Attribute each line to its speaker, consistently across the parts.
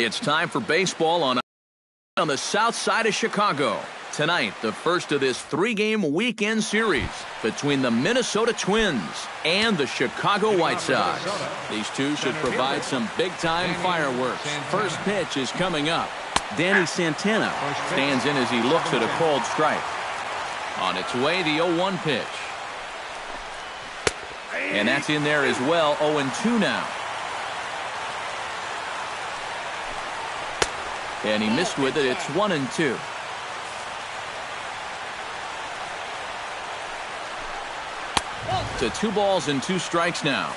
Speaker 1: It's time for baseball on the south side of Chicago. Tonight, the first of this three-game weekend series between the Minnesota Twins and the Chicago White Sox. These two should provide some big-time fireworks. First pitch is coming up. Danny Santana stands in as he looks at a called strike. On its way, the 0-1 pitch. And that's in there as well, 0-2 now. And he missed with it. It's 1-2. To 2 balls and 2 strikes now.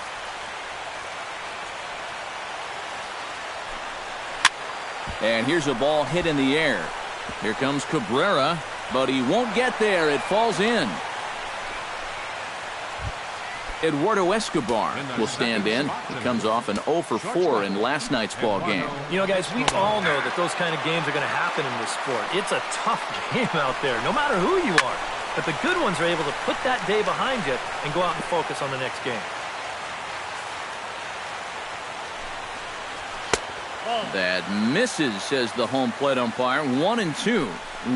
Speaker 1: And here's a ball hit in the air. Here comes Cabrera, but he won't get there. It falls in. Eduardo Escobar will stand in. He comes off an 0 for 4 in last night's ball game.
Speaker 2: You know, guys, we all know that those kind of games are going to happen in this sport. It's a tough game out there, no matter who you are. But the good ones are able to put that day behind you and go out and focus on the next game.
Speaker 1: That misses, says the home plate umpire. 1-2.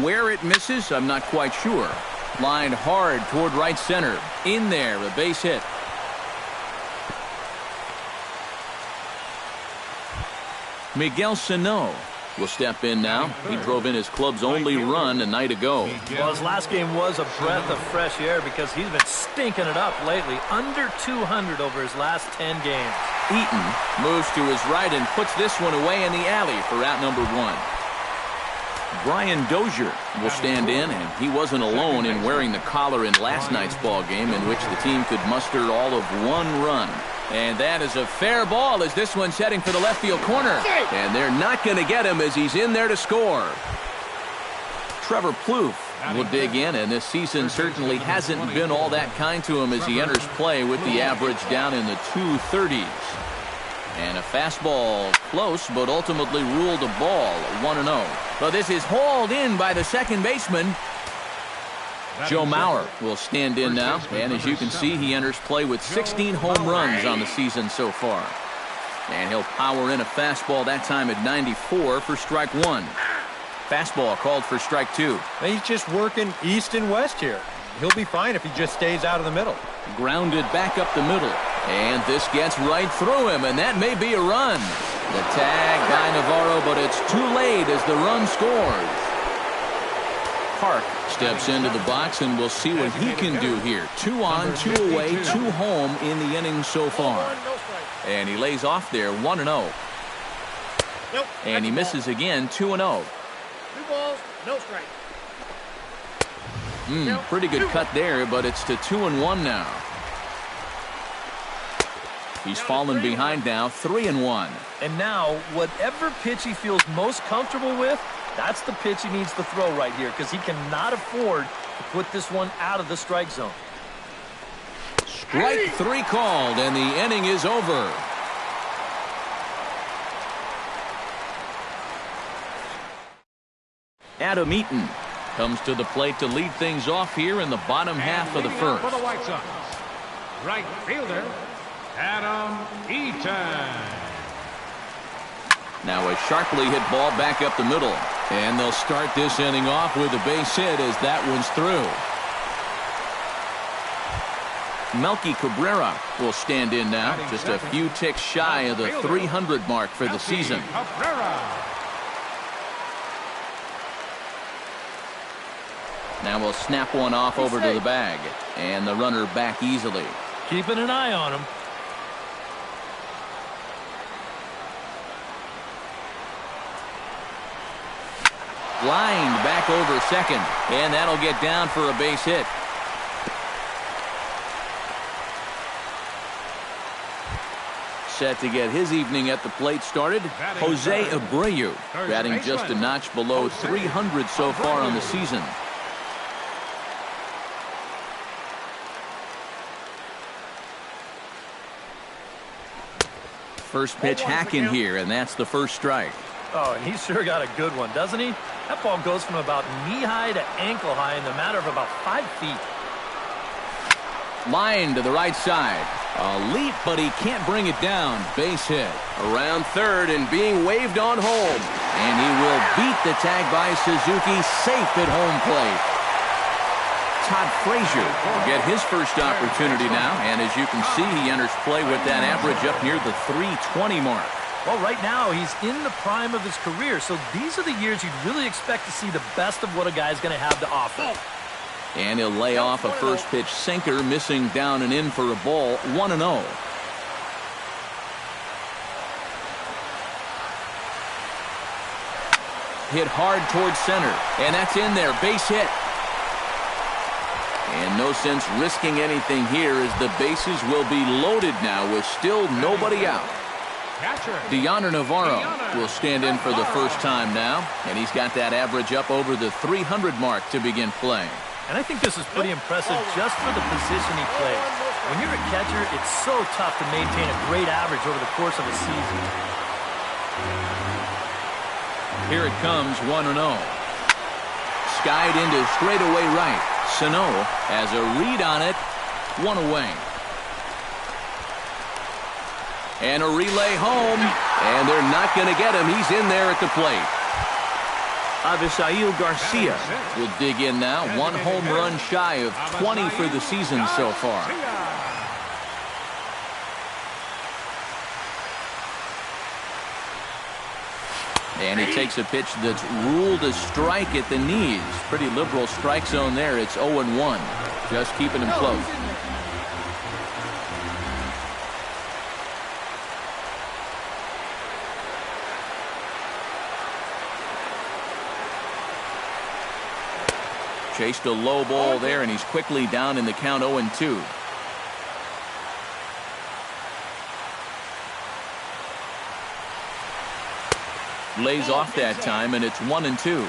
Speaker 1: Where it misses, I'm not quite sure. Lined hard toward right center. In there, a base hit. Miguel Sano will step in now. He drove in his club's only run a night ago.
Speaker 2: Well, his last game was a breath of fresh air because he's been stinking it up lately. Under 200 over his last 10 games.
Speaker 1: Eaton moves to his right and puts this one away in the alley for out number 1. Brian Dozier will stand in, and he wasn't alone in wearing the collar in last night's ball game, in which the team could muster all of 1 run. And that is a fair ball as this one's heading for the left field corner. And they're not going to get him as he's in there to score. Trevor Plouffe will dig in, and this season certainly hasn't been all that kind to him as he enters play with the average down in the 230s. And a fastball close, but ultimately ruled a ball, 1-0. But this is hauled in by the second baseman. Joe Mauer will stand in now, and as you can see, he enters play with 16 home runs on the season so far. And he'll power in a fastball that time at 94 for strike 1. Fastball called for strike 2.
Speaker 3: He's just working east and west here. He'll be fine if he just stays out of the middle.
Speaker 1: Grounded back up the middle. And this gets right through him, and that may be a run. The tag by Navarro, but it's too late as the run scores. Park steps into the box, and we'll see what he can do here. 2 on, 2 away, 2 home in the inning so far. And he lays off there, 1-0. And he misses again, 2-0.
Speaker 4: 2 balls, no strike.
Speaker 1: Pretty good cut there, but it's to 2-1 now. He's fallen behind now, 3-1.
Speaker 2: And now, whatever pitch he feels most comfortable with, that's the pitch he needs to throw right here, because he cannot afford to put this one out of the strike zone.
Speaker 1: Strike 3 called, and the inning is over. Adam Eaton comes to the plate to lead things off here in the bottom half of the first.
Speaker 5: For the White Sox, right fielder, Adam Eaton.
Speaker 1: Now a sharply hit ball back up the middle. And they'll start this inning off with a base hit as that one's through. Melky Cabrera will stand in now. Just a few ticks shy of the 300 mark for the season. Now we'll snap one off over to the bag. And the runner back easily.
Speaker 2: Keeping an eye on him.
Speaker 1: Lined back over second. And that'll get down for a base hit. Set to get his evening at the plate started, Jose Abreu, batting just a notch below 300 so far on the season. First pitch hacking here, and that's the first strike.
Speaker 2: Oh, and he's sure got a good one, doesn't he? That ball goes from about knee-high to ankle-high in the matter of about 5 feet.
Speaker 1: Line to the right side. A leap, but he can't bring it down. Base hit. Around third and being waved on home. And he will beat the tag by Suzuki, safe at home plate. Todd Frazier will get his first opportunity now. And as you can see, he enters play with that average up near the 320 mark.
Speaker 2: Well, right now, he's in the prime of his career. So these are the years you'd really expect to see the best of what a guy's going to have to offer.
Speaker 1: And he'll lay off a first pitch sinker, missing down and in for a ball, 1-0. Hit hard towards center, and that's in there, base hit. And no sense risking anything here as the bases will be loaded now with still nobody out. Deoner Navarro will stand in for the first time now, and he's got that average up over the 300 mark to begin play.
Speaker 2: And I think this is pretty impressive just for the position he plays. When you're a catcher, it's so tough to maintain a great average over the course of a season.
Speaker 1: Here it comes, 1-0. Skied into straightaway right. Sano has a read on it, one away. And a relay home, and they're not going to get him. He's in there at the plate. Avisail Garcia will dig in now. One home run shy of 20 for the season so far. And he takes a pitch that's ruled a strike at the knees. Pretty liberal strike zone there. It's 0-1. Just keeping him close. Chased a low ball there, and he's quickly down in the count 0-2. Lays off that time, and it's 1-2.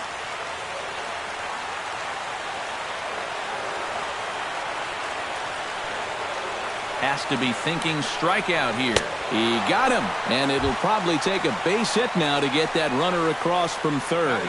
Speaker 1: Has to be thinking strikeout here. He got him, and it'll probably take a base hit now to get that runner across from third.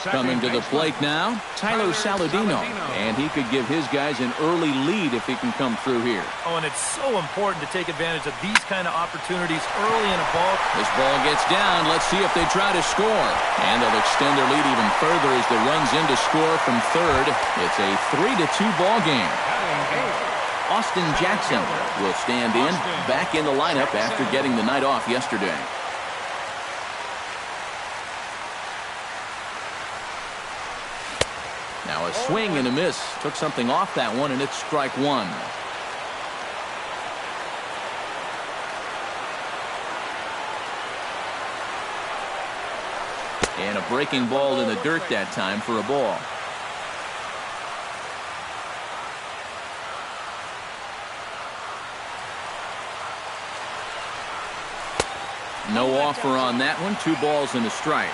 Speaker 1: Coming to the plate now, Tyler Saladino. And he could give his guys an early lead if he can come through here.
Speaker 2: Oh, and it's so important to take advantage of these kind of opportunities early in a ball.
Speaker 1: This ball gets down. Let's see if they try to score. And they'll extend their lead even further as the runs in to score from third. It's a 3-2 ball game. Austin Jackson will stand in, back in the lineup after getting the night off yesterday. Now a swing and a miss. Took something off that one, and it's strike one. And a breaking ball in the dirt that time for a ball. No offer on that one. 2 balls and a strike.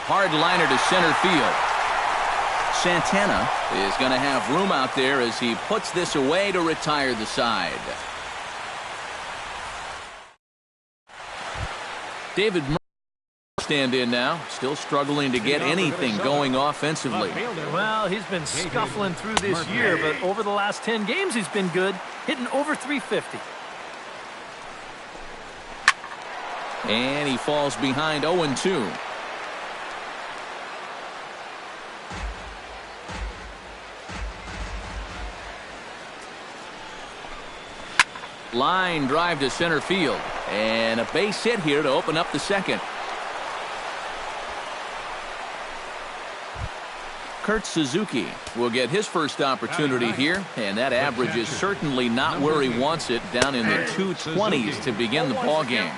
Speaker 1: Hard liner to center field. Santana is going to have room out there as he puts this away to retire the side. David Murray stand in now, still struggling to get anything going offensively.
Speaker 2: Well, he's been scuffling through this year, but over the last 10 games he's been good, hitting over 350.
Speaker 1: And he falls behind 0-2. Line drive to center field, and a base hit here to open up the second. Kurt Suzuki will get his first opportunity here, and that average is certainly not where he wants it, down in the 220s to begin the ball game.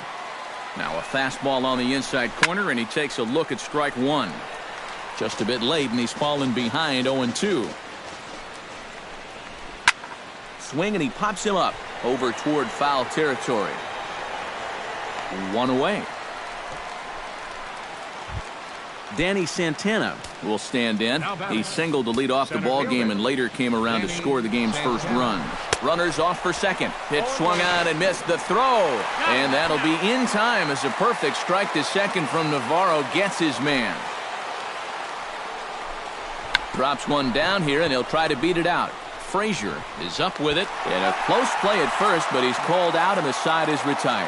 Speaker 1: Now a fastball on the inside corner, and he takes a look at strike one. Just a bit late, and he's fallen behind 0-2. Swing, and he pops him up over toward foul territory. 1 away. Danny Santana will stand in. He singled to lead off the ball game and later came around to score the game's first run. Runners off for second. Pitch swung on and missed the throw. And that'll be in time as a perfect strike to second from Navarro gets his man. Drops one down here, and he'll try to beat it out. Frazier is up with it. And a close play at first, but he's called out, and the side is retired.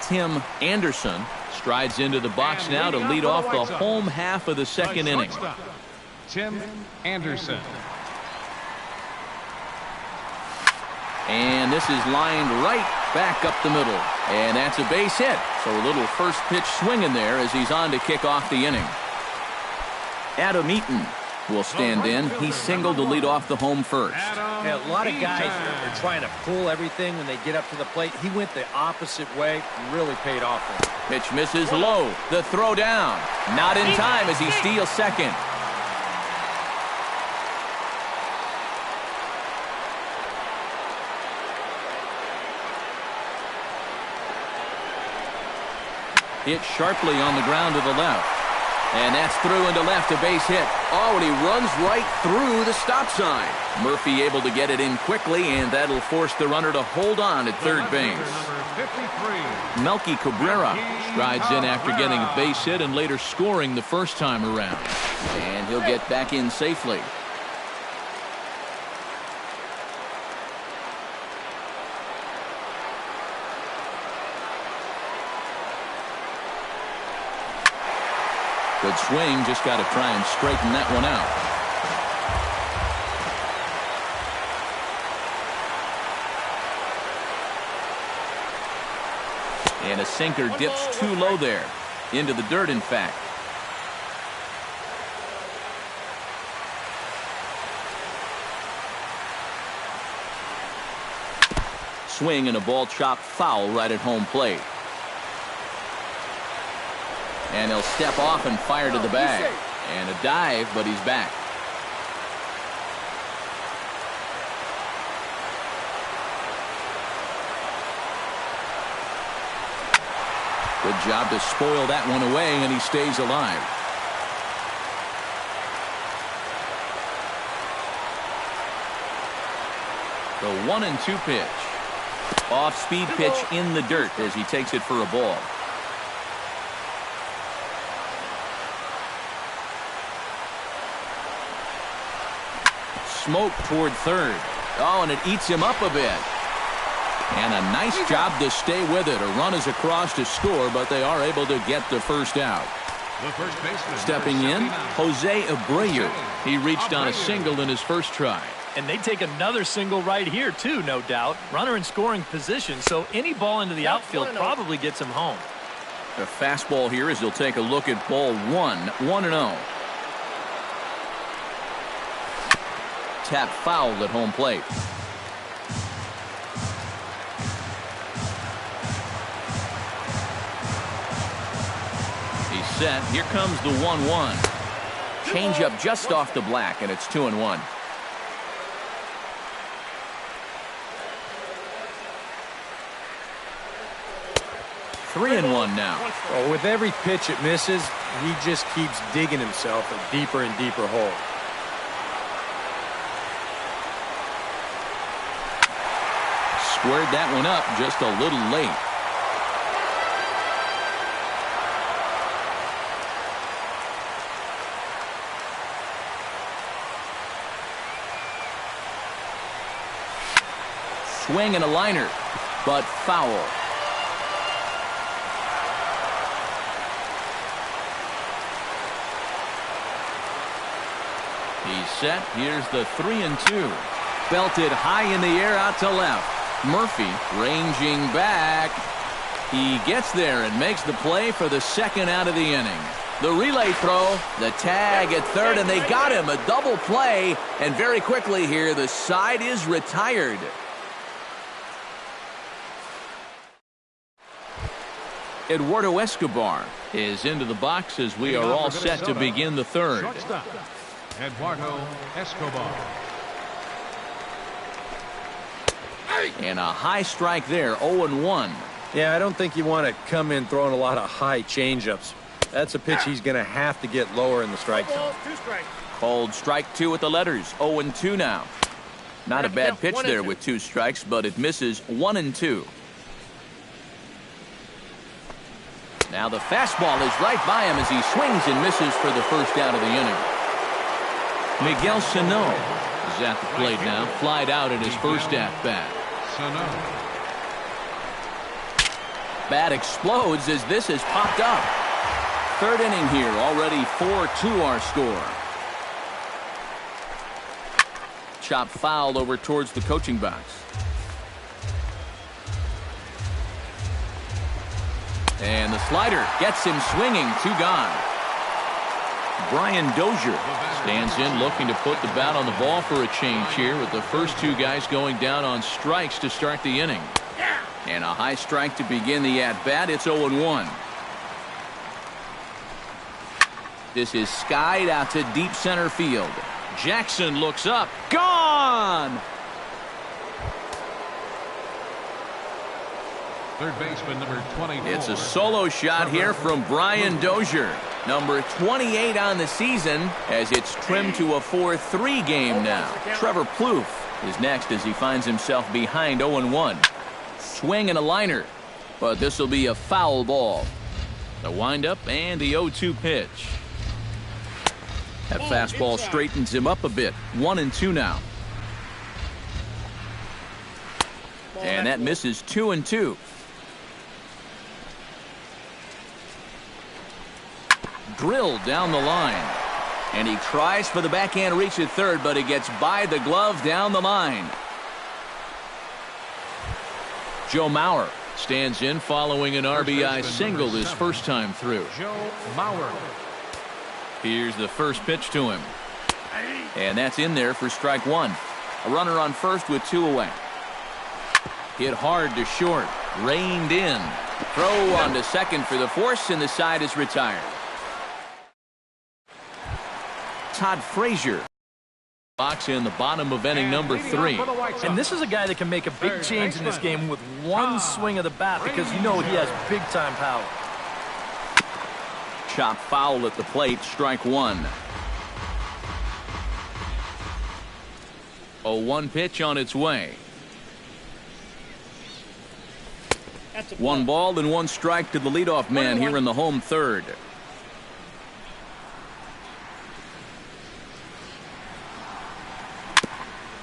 Speaker 1: Tim Anderson strides into the box now to lead off the home half of the second inning.
Speaker 5: Tim Anderson.
Speaker 1: And this is lined right back up the middle. And that's a base hit. So a little first pitch swing in there as he's on to kick off the inning. Adam Eaton will stand in. He singled to lead off the home first.
Speaker 3: Yeah, a lot of guys are trying to pull everything when they get up to the plate. He went the opposite way. Really paid off for him.
Speaker 1: Pitch misses low. The throw down. Not in time as he steals second. Hit sharply on the ground to the left. And that's through into left, a base hit. Oh, and he runs right through the stop sign. Murphy able to get it in quickly, and that'll force the runner to hold on at third base. Melky Cabrera strides in after getting a base hit and later scoring the first time around. And he'll get back in safely. Good swing, just got to try and straighten that one out. And a sinker dips too low there. Into the dirt, in fact. Swing and a ball chopped foul right at home plate. And he'll step off and fire to the bag. And a dive, but he's back. Good job to spoil that one away, and he stays alive. The 1-2 pitch. Off-speed pitch in the dirt as he takes it for a ball. Smoke toward third. Oh, and it eats him up a bit. And a nice job to stay with it. A run is across to score, but they are able to get the first out. Stepping in, Jose Abreu. He reached on a single in his first try.
Speaker 2: And they take another single right here, too, no doubt. Runner in scoring position, so any ball into the outfield probably gets him home.
Speaker 1: The fastball here as he'll take a look at ball 1-0. Tap foul at home plate. He's set. Here comes the 1-1. Changeup just off the black, and it's 2-1. Three and one now.
Speaker 3: Well, with every pitch it misses, he just keeps digging himself a deeper and deeper hole.
Speaker 1: Squared that one up just a little late. Swing and a liner, but foul. He's set. Here's the 3-2. Belted high in the air out to left. Murphy ranging back. He gets there and makes the play for the second out of the inning. The relay throw, the tag at third, and they got him. A double play, and very quickly here, the side is retired. Eduardo Escobar is into the box as we are all set to begin the third.
Speaker 5: Eduardo Escobar.
Speaker 1: And a high strike there, 0-1.
Speaker 3: Yeah, I don't think you want to come in throwing a lot of high changeups. That's a pitch he's going to have to get lower in the strike zone.
Speaker 1: Called strike two with the letters, 0-2 now. Not a bad pitch there with 2 strikes, but it misses 1-2. Now the fastball is right by him as he swings and misses for the first out of the inning. Miguel Sano is at the plate now, flied out in his first at-bat. Bat explodes as this has popped up. Third inning here, already 4-2 our score. Chop foul over towards the coaching box. And the slider gets him swinging, 2 gone. Brian Dozier stands in looking to put the bat on the ball for a change here with the first 2 guys going down on strikes to start the inning. And a high strike to begin the at-bat. It's 0-1. This is skied out to deep center field. Jackson looks up. Gone!
Speaker 5: Third baseman, number 24.
Speaker 1: It's a solo shot here from Brian Dozier. Number 28 on the season as it's trimmed to a 4-3 game now. Trevor Plouffe is next as he finds himself behind 0-1. Swing and a liner, but this will be a foul ball. The windup and the 0-2 pitch. That fastball straightens him up a bit. 1-2 now. And that misses 2-2. Drilled down the line. And he tries for the backhand reach at third, but it gets by the glove down the line. Joe Mauer stands in following an RBI single his first time through.
Speaker 5: Joe Mauer.
Speaker 1: Here's the first pitch to him. And that's in there for strike 1. A runner on first with 2 away. Hit hard to short. Reined in. Throw on to second for the force, and the side is retired. Todd Frazier. Box in the bottom of inning number 3.
Speaker 2: And this is a guy that can make a big change in this game with one swing of the bat because you know he has big-time power.
Speaker 1: Chop foul at the plate, strike 1. 0-1 pitch on its way. 1 ball and 1 strike to the leadoff man here in the home third.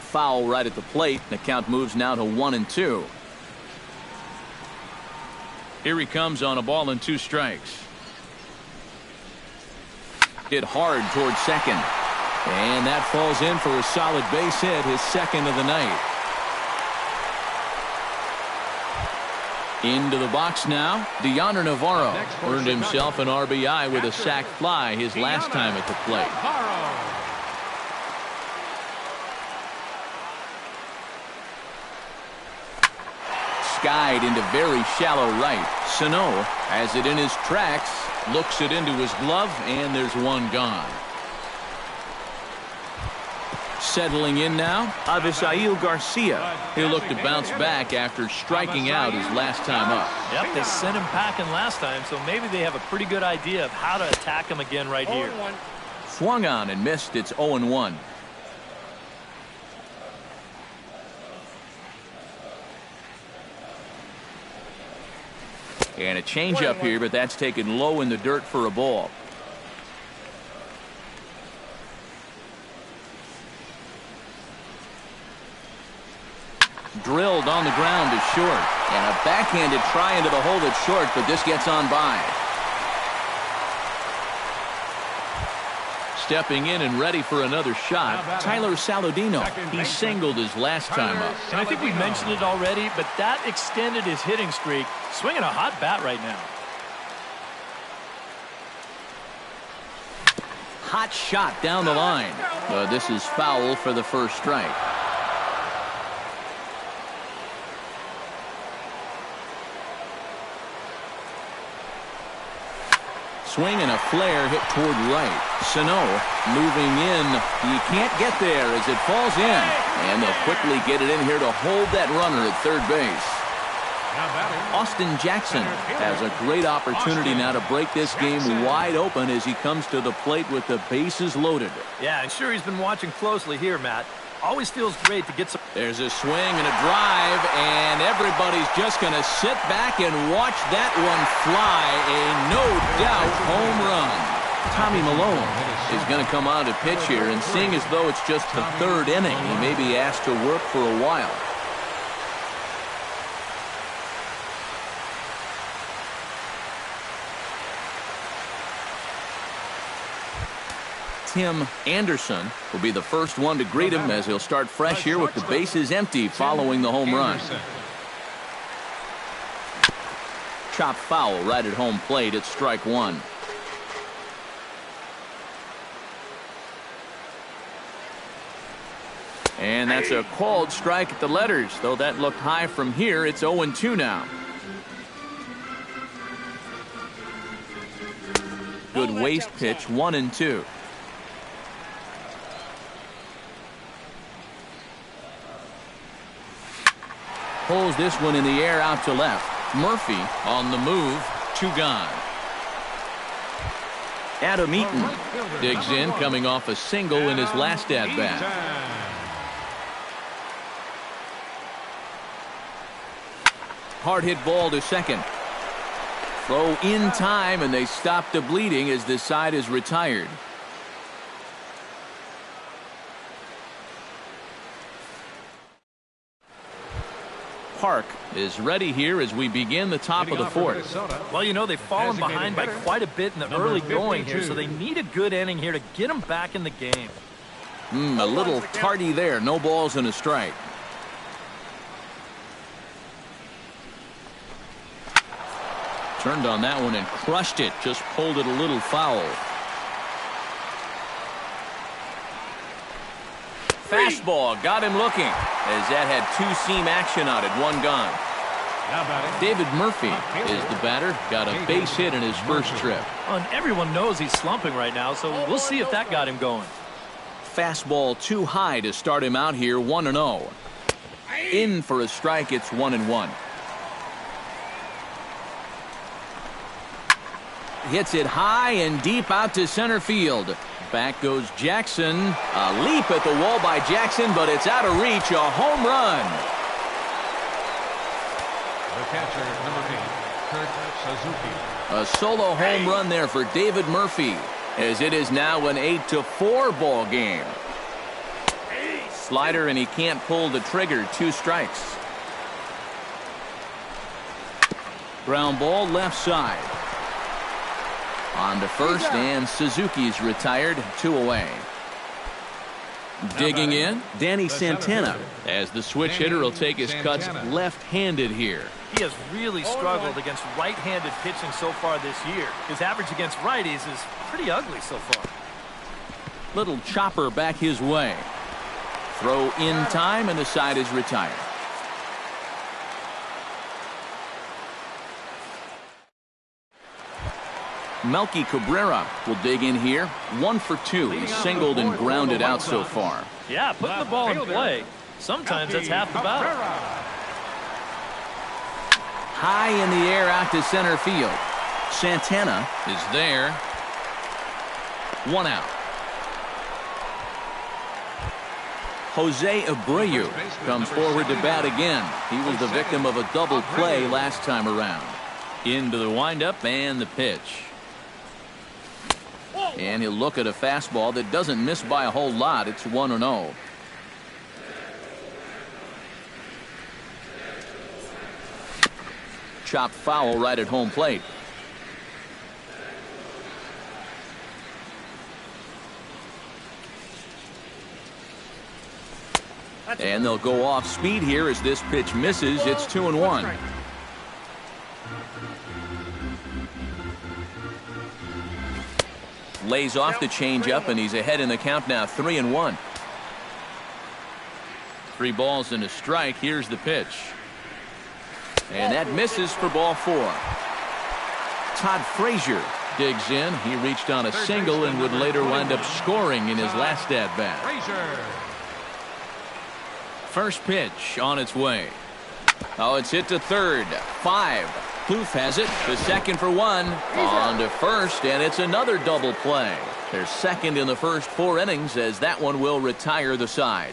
Speaker 1: Foul right at the plate. The count moves now to 1-2. Here he comes on a ball and 2 strikes. Hit hard towards second. And that falls in for a solid base hit, his second of the night. Into the box now. Deoner Navarro earned himself an RBI with a sac fly his last time at the plate. Skied into very shallow right. Sano has it in his tracks, looks it into his glove, and there's 1 gone. Settling in now, Avisail Garcia. He'll look to bounce back after striking out his last time up.
Speaker 2: Yep, they sent him packing last time, so maybe they have a pretty good idea of how to attack him again right here.
Speaker 1: Swung on and missed. It's 0-1. And a changeup here, but that's taken low in the dirt for a ball. Drilled on the ground to short. And a backhanded try into the hole that's short, but this gets on by. Stepping in and ready for another shot, Tyler Saladino. He singled his last time up.
Speaker 2: And I think we mentioned it already, but that extended his hitting streak. Swinging a hot bat right now.
Speaker 1: Hot shot down the line. But this is foul for the first strike. Swing and a flare hit toward right. Sano moving in. He can't get there as it falls in. And they'll quickly get it in here to hold that runner at third base. Austin Jackson has a great opportunity now to break this game wide open as he comes to the plate with the bases loaded.
Speaker 2: Yeah, I'm sure he's been watching closely here, Matt. Always feels great to get some.
Speaker 1: There's a swing and a drive, and everybody's just going to sit back and watch that one fly. A no-doubt home run. Tommy Malone is going to come on to pitch here, and seeing as though it's just the third inning, he may be asked to work for a while. Tim Anderson will be the first one to greet him as he'll start fresh here with the bases empty following the home run. Chop foul right at home plate. It's strike one. And that's a called strike at the letters, though that looked high from here. It's 0-2 now. Good waist pitch, 1-2. Pulls this one in the air out to left. Murphy on the move, 2 gone. Adam Eaton digs in, coming off a single in his last at-bat. Hard hit ball to second. Throw in time, and they stop the bleeding as this side is retired. Park is ready here as we begin the top of the fourth.
Speaker 2: Well, you know, they've fallen behind by quite a bit in the early going here, so they need a good inning here to get them back in the game.
Speaker 1: A little tardy there. No balls and a strike. Turned on that one and crushed it. Just pulled it a little foul. Fastball got him looking as that had 2-seam action on it. 1 gone. David Murphy is the batter. Got a base hit in his first trip.
Speaker 2: And everyone knows he's slumping right now, so we'll see if that got him going.
Speaker 1: Fastball too high to start him out here. 1-0. In for a strike. It's 1-1. Hits it high and deep out to center field. Back goes Jackson. A leap at the wall by Jackson, but it's out of reach. A home run.
Speaker 5: The catcher, number 8, Kurt Suzuki.
Speaker 1: A solo home run there for David Murphy, as it is now an 8-4 ball game. Slider, and he can't pull the trigger. 2 strikes. Ground ball left side. On to first, and Suzuki's retired. 2 away. Digging in, Danny Santana, as the switch hitter will take his cuts left-handed here.
Speaker 2: He has really struggled against right-handed pitching so far this year. His average against righties is pretty ugly so far.
Speaker 1: Little chopper back his way. Throw in time, and the side is retired. Melky Cabrera will dig in here. 1 for 2. He's singled and grounded out so far.
Speaker 2: Yeah, putting the ball in play. Sometimes that's half the battle.
Speaker 1: High in the air out to center field. Santana is there. 1 out. Jose Abreu comes forward to bat again. He was the victim of a double play last time around. Into the windup and the pitch. And he'll look at a fastball that doesn't miss by a whole lot. It's 1-0. Chopped foul right at home plate. And they'll go off speed here as this pitch misses. It's 2-1. Lays off the changeup, and he's ahead in the count now. 3-1. 3 balls and a strike. Here's the pitch. And that misses for ball 4. Todd Frazier digs in. He reached on a single and would later wind up scoring in his last at-bat. First pitch on its way. Oh, it's hit to third. 5. Kloof has it to second for 1. On to first, and it's another double play. They're second in the first 4 innings as that one will retire the side.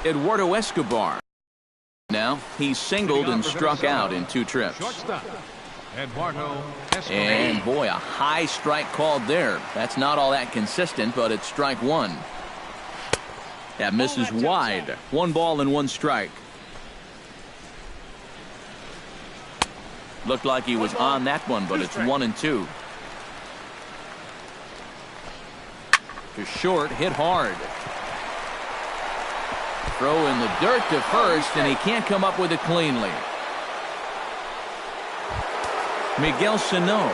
Speaker 1: Eduardo Escobar. Now, he singled and struck out in 2 trips.
Speaker 5: Shortstop, Eduardo Escobar.
Speaker 1: And boy, a high strike called there. That's not all that consistent, but it's strike 1. That misses wide. 1 ball and 1 strike. Looked like he was on that one, but it's 1-2. To short, hit hard. Throw in the dirt to first, and he can't come up with it cleanly. Miguel Sano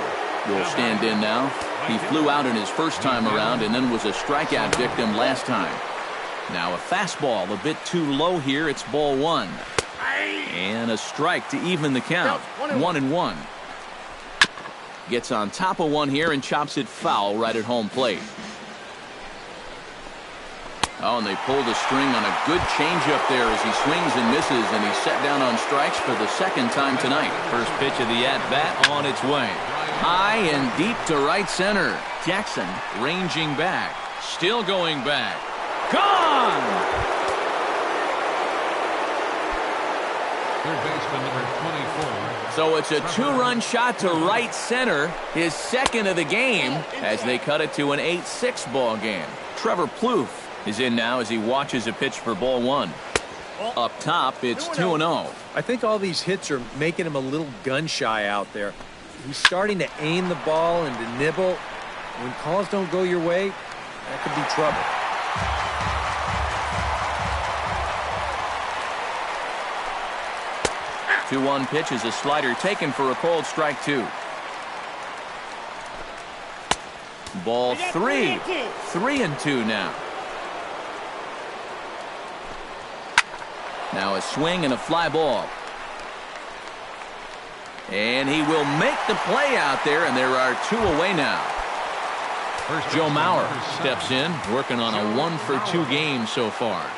Speaker 1: will stand in now. He flew out in his first time around and then was a strikeout victim last time. Now a fastball a bit too low here. It's ball 1. And a strike to even the count. 1-1. Gets on top of one here and chops it foul right at home plate. Oh, and they pull the string on a good changeup there as he swings and misses, and he's set down on strikes for the 2nd time tonight. First pitch of the at-bat on its way. High and deep to right center. Jackson ranging back. Still going back. Gone!
Speaker 5: Third baseman number 24.
Speaker 1: So it's a 2-run shot to right center, his 2nd of the game, as they cut it to an 8-6 ball game. Trevor Plouffe is in now as he watches a pitch for ball 1. Up top, it's 2-0.
Speaker 3: I think all these hits are making him a little gun-shy out there. He's starting to aim the ball and to nibble. When calls don't go your way, that could be trouble.
Speaker 1: Two-one pitch is a slider taken for a called strike 2. Ball 3. 3-2 now. Now a swing and a fly ball. And he will make the play out there, and there are 2 away now. Joe Mauer steps in, working on a 1-for-2 game so far.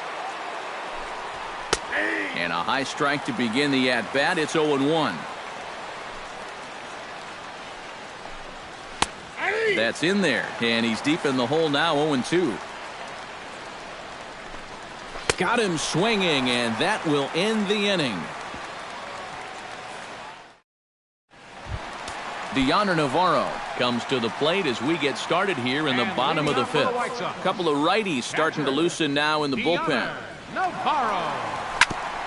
Speaker 1: And a high strike to begin the at-bat. It's 0-1. That's in there, and he's deep in the hole now, 0-2. Got him swinging, and that will end the inning. Deoner Navarro comes to the plate as we get started here in the bottom of the 5th. A couple of righties starting to loosen now in the bullpen.
Speaker 5: Navarro.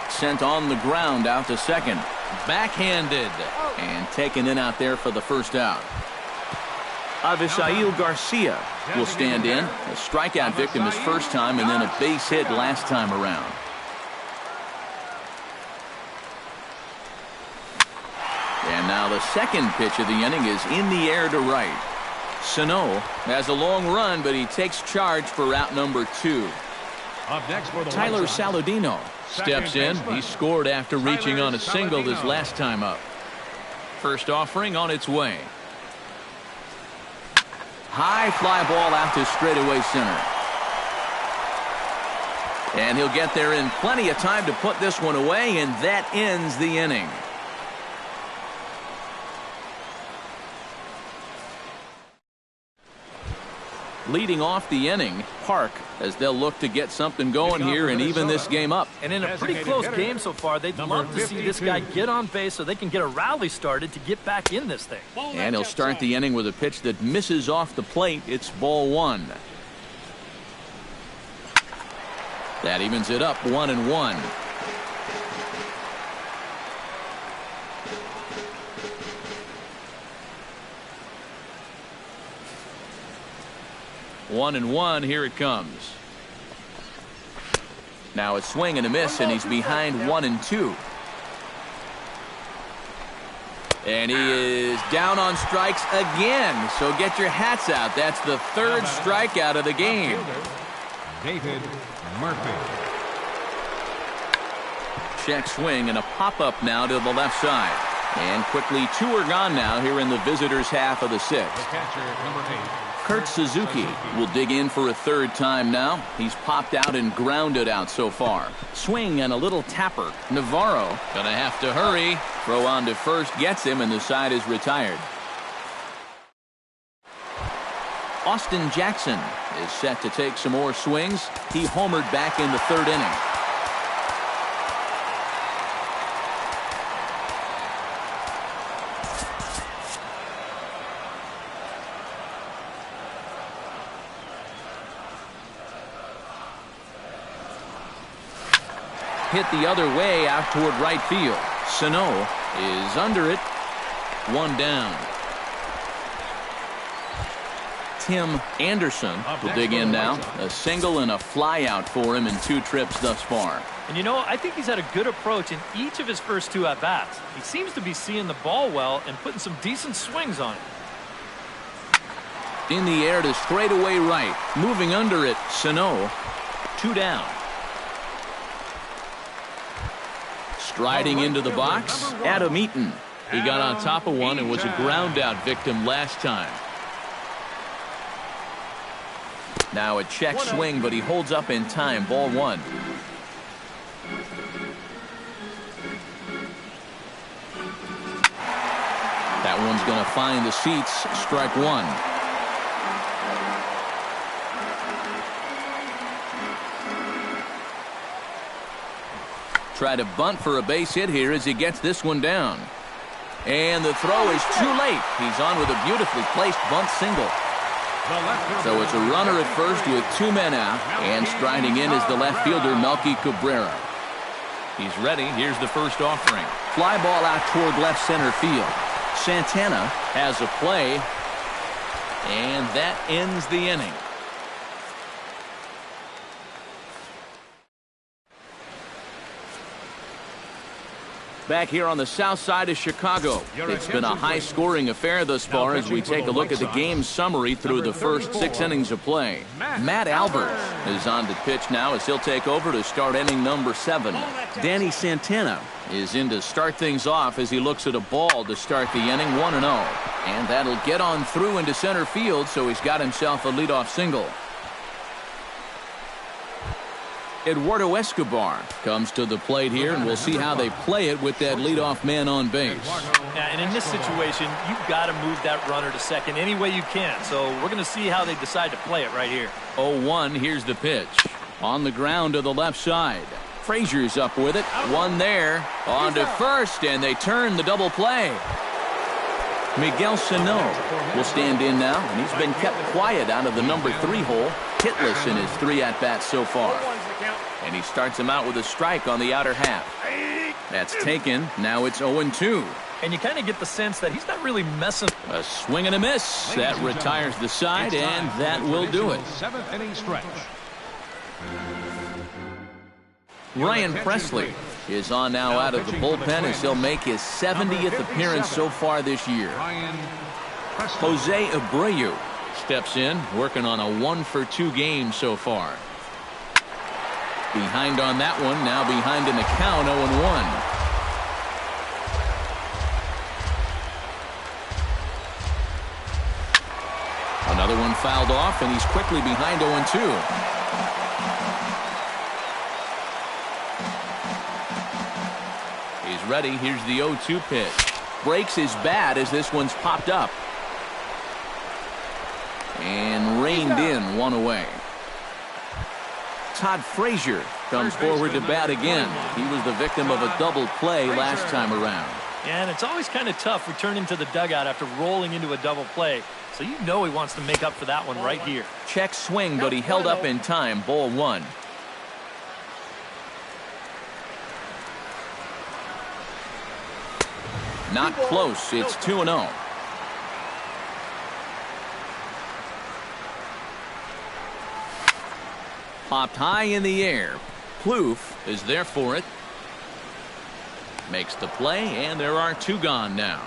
Speaker 1: Sent on the ground out to second. Backhanded and taken in out there for the first out. Avisail Garcia will stand in. A strikeout victim his first time and then a base hit last time around. And now the second pitch of the inning is in the air to right. Sano has a long run, but he takes charge for out number 2.
Speaker 5: Up next for the
Speaker 1: Tyler Saladino steps in. He scored after reaching on a single his last time up. First offering on its way. High fly ball out to straightaway center. And he'll get there in plenty of time to put this one away, and that ends the inning. Leading off the inning, Park, as they'll look to get something going here and even this game up.
Speaker 2: And in a pretty close game so far, they'd love to see this guy get on base so they can get a rally started to get back in this thing.
Speaker 1: And he'll start the inning with a pitch that misses off the plate. It's ball 1. That evens it up 1-1. One and one, here it comes. Now a swing and a miss, and he's behind 1-2. And he is down on strikes again. So get your hats out. That's the 3rd strikeout of the game.
Speaker 5: David Murphy.
Speaker 1: Check swing and a pop-up now to the left side. And quickly 2 are gone now here in the visitors' half of the 6th.
Speaker 5: The catcher, number 8.
Speaker 1: Kurt Suzuki will dig in for a 3rd time now. He's popped out and grounded out so far. Swing and a little tapper. Navarro gonna have to hurry. Throw on to first, gets him, and the side is retired. Austin Jackson is set to take some more swings. He homered back in the 3rd inning. hit the other way out toward right field. Sano is under it. One down. Tim Anderson will dig in now. A single and a fly out for him in 2 trips thus far.
Speaker 2: And you know, I think he's had a good approach in each of his first 2 at-bats. He seems to be seeing the ball well and putting some decent swings on it.
Speaker 1: In the air to straightaway right. Moving under it, Sano. 2 down. Striding into the box, Adam Eaton. He got on top of one and was a ground out victim last time. Now a check swing, but he holds up in time. Ball 1. That one's going to find the seats. Strike 1. Try to bunt for a base hit here as he gets this one down. And the throw is too late. He's on with a beautifully placed bunt single. So it's a runner at first with 2 men out, and striding in is the left fielder, Melky Cabrera. He's ready. Here's the first offering. Fly ball out toward left center field. Santana has a play, and that ends the inning. Back here on the south side of Chicago. It's been a high-scoring affair thus far as we take a look at the game summary through the first 6 innings of play. Matt Albert is on to pitch now as he'll take over to start inning number 7. Danny Santana is in to start things off as he looks at a ball to start the inning, 1-0. And that'll get on through into center field, so he's got himself a leadoff single. Eduardo Escobar comes to the plate here, and we'll see how they play it with that leadoff man on base.
Speaker 2: Yeah, and in this situation, you've got to move that runner to second any way you can. So we're going to see how they decide to play it right here.
Speaker 1: 0-1, here's the pitch. On the ground to the left side. Frazier's up with it. One there. On to first, and they turn the double play. Miguel Sano will stand in now, and he's been kept quiet out of the number 3 hole. Hitless in his 3 at-bats so far. And he starts him out with a strike on the outer half. That's taken. Now it's 0-2.
Speaker 2: And you kind of get the sense that he's not really messing.
Speaker 1: A swing and a miss. That retires the side, and that will do it.
Speaker 5: 7th inning stretch.
Speaker 1: Ryan Presley is on now out of the bullpen as he'll make his 70th appearance so far this year. Jose Abreu steps in, working on a 1-for-2 game so far. Behind on that one, now behind in the count, 0-1. Another one fouled off, and he's quickly behind 0-2. He's ready. Here's the 0-2 pitch. Breaks his bat as this one's popped up. And reined in, 1 away. Todd Frazier comes forward to bat again. He was the victim of a double play last time around.
Speaker 2: Yeah, and it's always kind of tough returning to the dugout after rolling into a double play. So you know he wants to make up for that one right here.
Speaker 1: Check swing, but he held up in time. Ball 1. Not close. It's 2-0. Popped high in the air. Plouffe is there for it. Makes the play, and there are 2 gone now.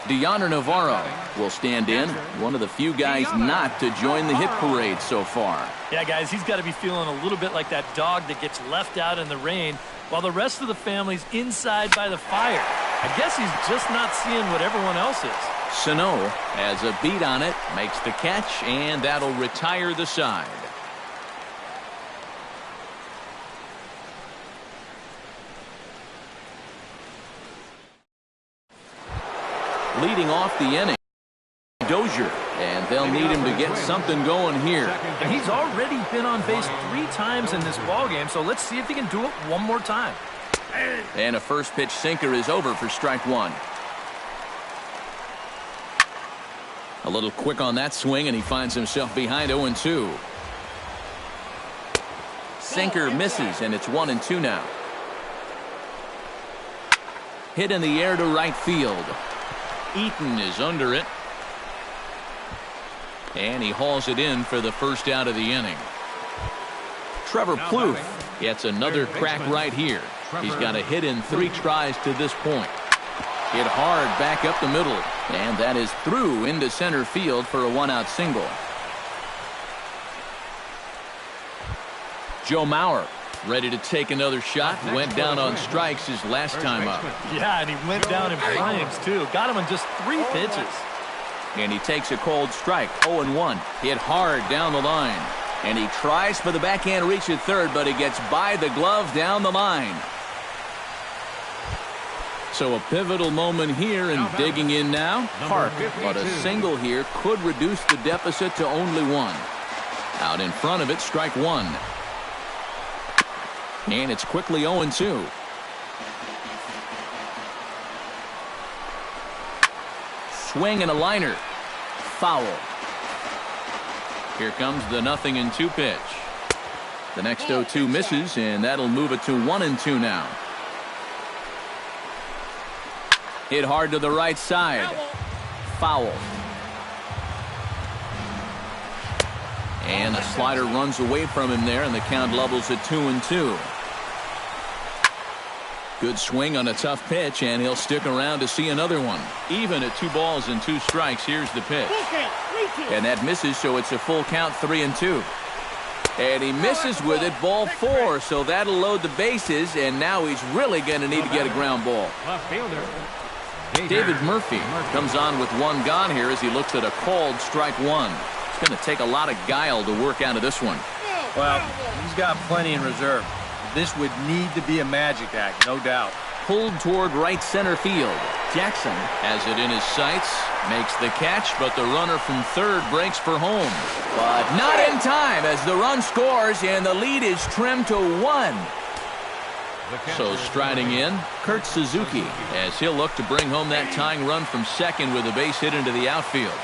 Speaker 1: Deoner Navarro will stand in. One of the few guys not to join the hit parade so far.
Speaker 2: Yeah, guys, he's got to be feeling a little bit like that dog that gets left out in the rain while the rest of the family's inside by the fire. I guess he's just not seeing what everyone else is.
Speaker 1: Sano has a beat on it, makes the catch, and that'll retire the side. Leading off the inning, Dozier, and they'll need him to get something going here.
Speaker 2: And he's already been on base 3 times in this ballgame, so let's see if he can do it one more time.
Speaker 1: And a first pitch sinker is over for strike 1. A little quick on that swing, and he finds himself behind 0-2. sinker misses, and it's 1-2 now. Hit in the air to right field. Eaton is under it. And he hauls it in for the first out of the inning. Trevor Plouffe gets another crack right here. He's got a hit in 3 tries to this point. Hit hard back up the middle. And that is through into center field for a 1-out single. Joe Mauer ready to take another shot. Went down on strikes his last time up.
Speaker 2: Yeah, and he went down in flames too. Got him in just 3 pitches.
Speaker 1: And he takes a cold strike. 0-1. Hit hard down the line. And he tries for the backhand reach at third, but he gets by the glove down the line. So a pivotal moment here, and digging in now, Park. But a single here could reduce the deficit to only 1. Out in front of it, strike 1. And it's quickly 0-2. Swing and a liner. Foul. Here comes the 0-2 pitch. The next 0-2 misses, and that'll move it to 1-2 now. Hit hard to the right side. Foul. And the slider runs away from him there, and the count levels at 2-2. Good swing on a tough pitch, and he'll stick around to see another one. Even at 2 balls and 2 strikes, here's the pitch. And that misses, so it's a full count, 3-2. And he misses with it, ball 4, so that'll load the bases, and now he's really going to need to get a ground ball. David Murphy comes on with 1 gone here as he looks at a called strike 1. It's going to take a lot of guile to work out of this one.
Speaker 3: Well, he's got plenty in reserve. This would need to be a magic act, no doubt.
Speaker 1: Pulled toward right center field. Jackson has it in his sights, makes the catch, but the runner from third breaks for home. But not in time as the run scores, and the lead is trimmed to 1. So striding in, Kurt Suzuki, as he'll look to bring home that tying run from second with a base hit into the outfield.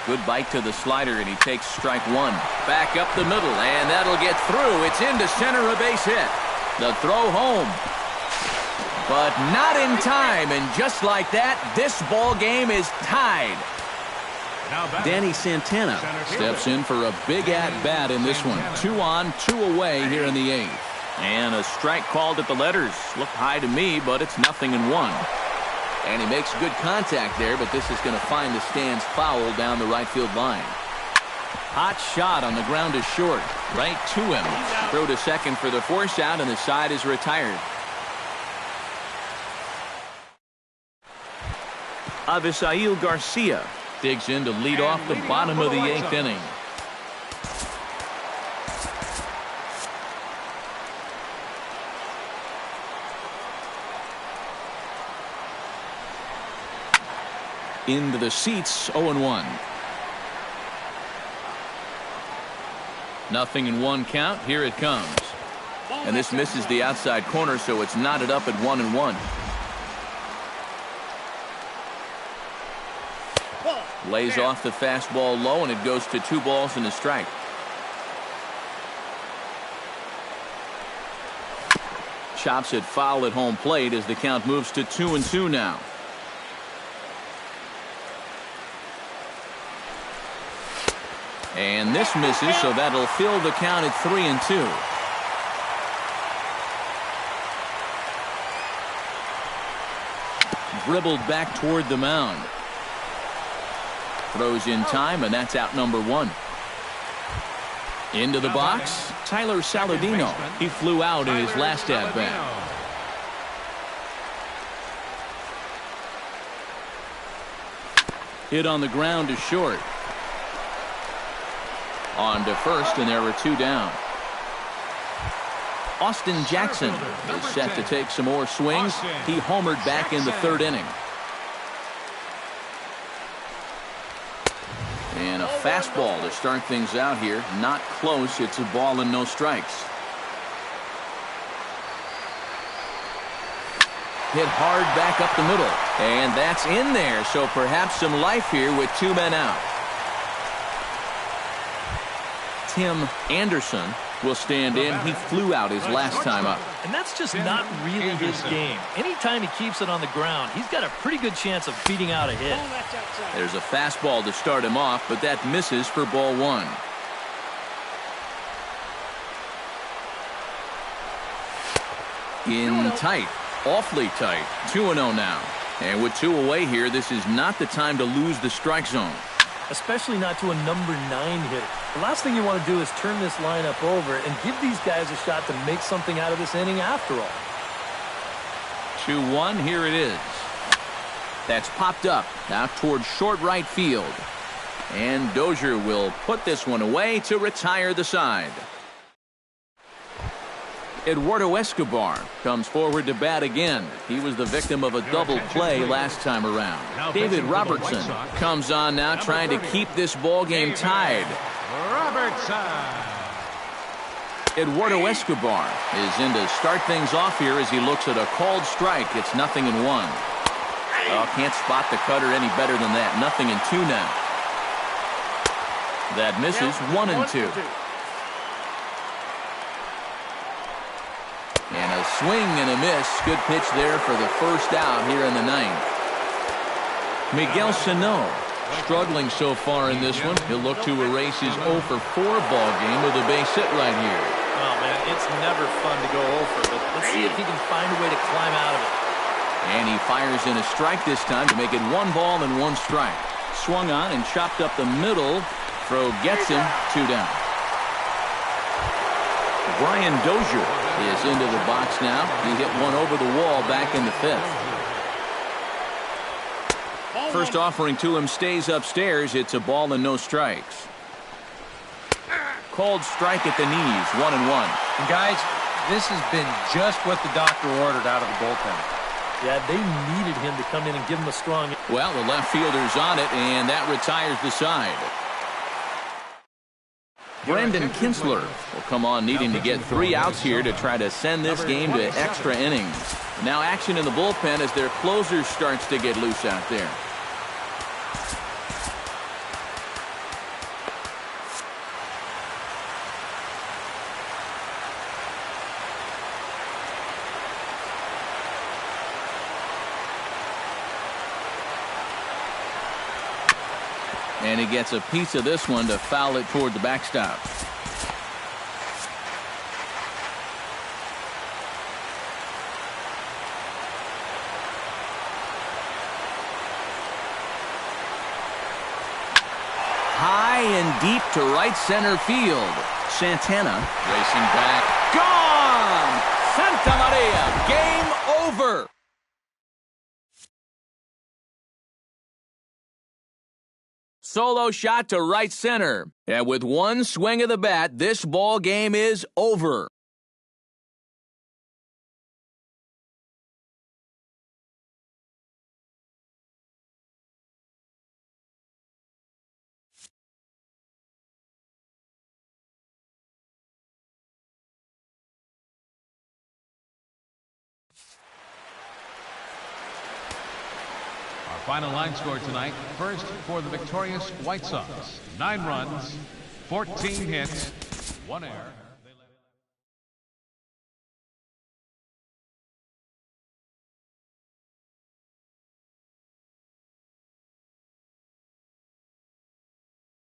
Speaker 1: Good bite to the slider, and he takes strike 1. Back up the middle, and that'll get through. It's into center, a base hit. The throw home. But not in time, and just like that, this ball game is tied. Danny Santana steps in for a big at-bat in this one. 2 on, 2 away here in the 8th. And a strike called at the letters. Looked high to me, but it's 0-1. And he makes good contact there, but this is going to find the stands foul down the right field line. Hot shot on the ground to short. Right to him. Throw to second for the force out, and the side is retired. Avisail Garcia digs in to lead off the bottom of the 8th inning. Into the seats, 0-1. 0-1 count. Here it comes. And this misses the outside corner, so it's knotted up at 1-1. Lays off the fastball low, and it goes to 2 balls and a strike. Chops it foul at home plate as the count moves to 2-2 now. And this misses, so that'll fill the count at 3-2. Dribbled back toward the mound. Throws in time, and that's out number 1. Into the box, Tyler Saladino. He flew out in his last at-bat. Hit on the ground to short. On to first, and there are 2 down. Austin Jackson is set to take some more swings. He homered back in the 3rd inning. And a fastball to start things out here. Not close. It's a ball and no strikes. Hit hard back up the middle. And that's in there, so perhaps some life here with 2 men out. Tim Anderson will stand in. He flew out his last time up.
Speaker 2: And that's just not really his game. Anytime he keeps it on the ground, he's got a pretty good chance of beating out a hit.
Speaker 1: There's a fastball to start him off, but that misses for ball one. In tight, awfully tight, 2-0 now. And with 2 away here, this is not the time to lose the strike zone.
Speaker 2: Especially not to a number 9 hitter. The last thing you want to do is turn this lineup over and give these guys a shot to make something out of this inning after all.
Speaker 1: 2-1, here it is. That's popped up out towards short right field. And Dozier will put this one away to retire the side. Eduardo Escobar comes forward to bat again. He was the victim of a double play last time around. David Robertson comes on now, trying to keep this ball game tied. Eduardo Escobar is in to start things off here as he looks at a called strike. It's 0-1. Oh, can't spot the cutter any better than that. 0-2 now. That misses. 1-2. And a swing and a miss. Good pitch there for the first out here in the 9th. Miguel Sano struggling so far in this one. He'll look to erase his 0 for 4 ball game with a base hit right here.
Speaker 2: Oh, man, it's never fun to go over, but let's see if he can find a way to climb out of it.
Speaker 1: And he fires in a strike this time to make it 1 ball and 1 strike. Swung on and chopped up the middle. Throw gets him. 2 down. Brian Dozier is into the box now. He hit one over the wall back in the 5th. First offering to him stays upstairs. It's a ball and no strikes. Called strike at the knees. 1-1.
Speaker 3: And guys, this has been just what the doctor ordered out of the bullpen.
Speaker 2: Yeah, they needed him to come in and give him a strong.
Speaker 1: Well, the left fielder's on it, and that retires the side. Brandon Kinsler will come on needing to get 3 outs here to try to send this game to extra innings. Now action in the bullpen as their closer starts to get loose out there. And he gets a piece of this one to foul it toward the backstop. High and deep to right center field. Santana racing back. Gone! Santa Maria, game over. Solo shot to right center. And with one swing of the bat, this ball game is over.
Speaker 5: Final line score tonight. First for the victorious White Sox. 9 runs, 14 hits, 1 error.